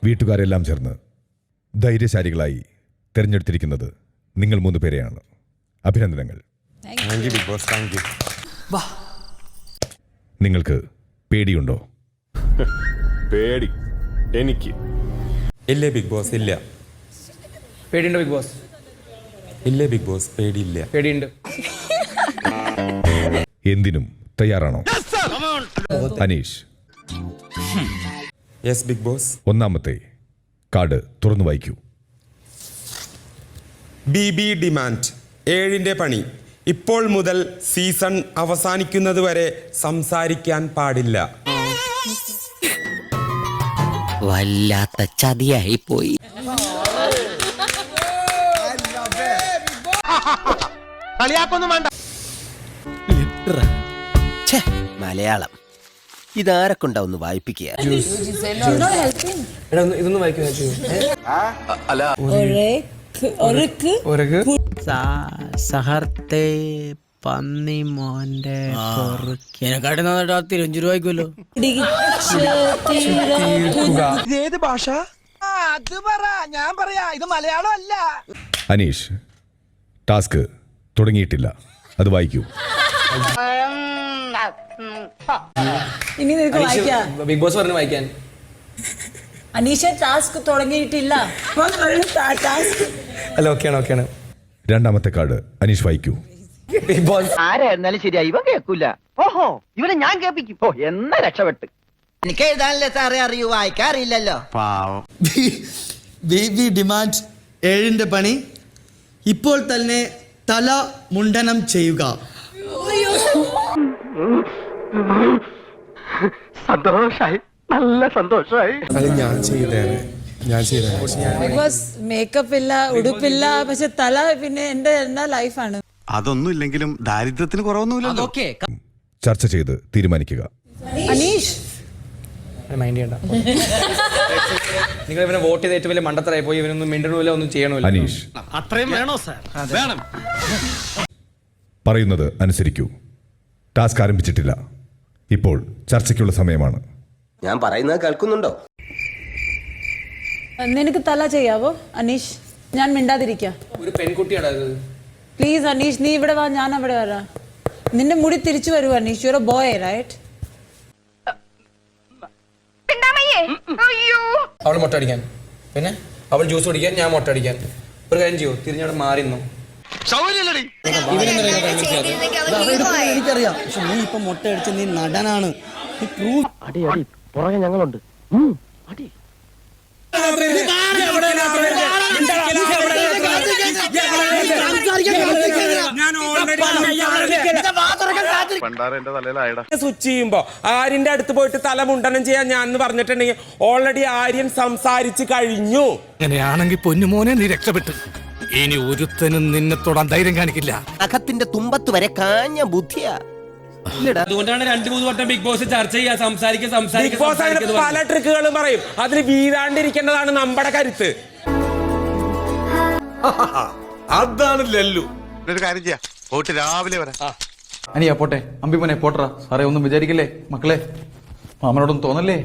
വീട്ടുകാരെല്ലാം ചേർന്ന് ധൈര്യശാലികളായി തിരഞ്ഞെടുത്തിരിക്കുന്നത് നിങ്ങൾ 3 പേരെയാണ്. അഭിനന്ദനങ്ങൾ. Big boss. Thank you. നിങ്ങൾക്ക് പേടിയുണ്ടോ? പേടി എനിക്ക് ഇല്ലേ ബിഗ് ബോസ്? ഇല്ല. പേടിയുണ്ടോ ബിഗ് ബോസ്? ഇല്ലേ ബിഗ് ബോസ്? പേടിയില്ല. പേടിയുണ്ട്. എന്തിനും തയ്യാറാണോ? അനീഷ്. Yes big boss. ഒന്നാമത്തെ കാർഡ് തുറന്നു വായിക്കൂ. BB ഡിമാൻഡ് 7ന്റെ പണി. ഇപ്പോൾ മുതൽ സീസൺ അവസാനിക്കുന്നത് വരെ സംസാരിക്കാൻ പാടില്ല. വല്ലാത്ത ചതിയായി പോയി. മലയാളം ഇതാരെ കൊണ്ടാവുന്നു വായിപ്പിക്കുക. ഇതൊന്നും വായിക്കാൻ സഹർത്തെ പന്നി മോന്റെ എന്നെക്കാട്ടി നന്നായിട്ട് 5 രൂപ വായിക്കുമല്ലോ. ഏത് ഭാഷ? അത് പറ, ഞാൻ പറയാ. ഇത് മലയാളം അല്ല. അനീഷ്, ടാസ്ക് തുടങ്ങിയിട്ടില്ല, അത് വായിക്കൂ. ഇനി നിനക്ക് വായിക്കാം. ബിഗ് ബോസ് പറഞ്ഞു വായിക്കാൻ. അനീഷ, ടാസ്ക് തുടങ്ങിയിട്ടില്ല. അല്ല, ഓക്കെയാണ്. രണ്ടാമത്തെ കാർഡ് അനീഷ് വായിക്കൂ. ബിഗ് ബോസ് ആരായിരുന്നാലും ശരിയാ, ഇവൻ കേൾക്കൂല. ഓഹോ, ഇവനെ ഞാൻ കേൾപ്പിക്കും. ഓ, എന്നാ രക്ഷപ്പെട്ട്. എനിക്ക് എഴുതാനല്ലേ സാറേ അറിയൂ, വായിക്കാറില്ലല്ലോ. BB ഡിമാൻഡ് 7ന്റെ പണി. ഇപ്പോൾ തന്നെ തല മുണ്ടനം ചെയ്യുക. സന്തോഷായി, നല്ല സന്തോഷായി. അത് ഞാൻ ചെയ്തേനെ. ബിഗ് ബോസ് മേക്കപ്പ് ഇല്ല, ഉടുപ്പില്ല, പക്ഷെ തല പിന്നെ എന്റെ എന്താ ലൈഫാണ്. അതൊന്നും ഇല്ലെങ്കിലും ദാരിദ്ര്യത്തിന് കുറവൊന്നുമില്ലല്ലോ. ചർച്ച ചെയ്ത് തീരുമാനിക്കുക. അനീഷ്, മൈൻഡ് ചെയ്യണ്ട. നിങ്ങൾ ഇവനെ വോട്ട് ചെയ്ത് ഏറ്റവും വലിയ മണ്ടത്തരായി പോയി. ഇവനൊന്നും മിണ്ടണമില്ല, ഒന്നും ചെയ്യണമില്ല. അനീഷ്, അത്രയും വേണോ സാർ? വേണം. പറയുന്നത് അനുസരിക്കൂ. ടാസ്ക് ആരംഭിച്ചിട്ടില്ല. ഇപ്പോൾ ചർച്ചയ്ക്കുള്ള സമയമാണ്. ഞാൻ പറയുന്നത് കേൾക്കുന്നുണ്ടോ? നിനക്ക് തല ചെയ്യാവോ അനീഷ്? ഞാൻ മിണ്ടാതിരിക്കാം. ഒരു പെൺകുട്ടിയാടാ ഇത്. പ്ലീസ് അനീഷ്, നീ ഇവിടെ വാ, ഞാൻ അവിടെ വരാം. നിന്റെ മുടി തിരിച്ചു വരൂ Aneesh. You are a boy, right? അവൾ മുട്ട അടിക്കാൻ, പിന്നെ അവൾ ജ്യൂസ് കുടിക്കാൻ, ഞാൻ മുട്ട അടിക്കാൻ. ഒരു കാര്യം ചെയ്യോ, തിരിഞ്ഞവിടെ മാറിന്നോ. എനിക്കറിയാം, പക്ഷെ നീ ഇപ്പൊ മുട്ട അടിച്ച നീ നടനാണ്. അടി അടി, പുറകെ ഞങ്ങളുണ്ട്. അടി. സ്വിച്ച് ചെയ്യുമ്പോ ആര്യന്റെ അടുത്ത് പോയിട്ട് തല മുണ്ടനം ചെയ്യാൻ ഞാൻ പറഞ്ഞിട്ടുണ്ടെങ്കിൽ ഓൾറെഡി ആര്യൻ സംസാരിച്ച് കഴിഞ്ഞു. അങ്ങനെയാണെങ്കിൽ പൊന്നുമോനെ നീ രക്ഷപ്പെട്ടു. ഇനി ഒരുത്തനും നിന്നെ തൊടാൻ ധൈര്യം കാണിക്കില്ല. അകത്തിന്റെ തുമ്പത്ത് വരെ കാഞ്ഞ ബുദ്ധിയാ. അതുകൊണ്ടാണ് 2-3 വട്ടം ബിഗ് ബോസ് ചർച്ച ചെയ്യാ, സംസാരിക്കാൻ. ബിഗ് ബോസ് അങ്ങനെ പല ട്രിക്കുകളും പറയും. അതിൽ വീഴാണ്ടിരിക്കേണ്ടതാണ് നമ്മുടെ കരുത്ത്. അതാണ് ലല്ലു. ഒരു കാര്യം ചെയ്യാം, പോയിട്ട് രാവിലെ വരാം. അനിയാ പോട്ടെ, അമ്പിമോനെ പോട്ടറ. സാറേ ഒന്നും വിചാരിക്കില്ലേ മക്കളെ, മാമനോടൊന്നും തോന്നല്ലേ?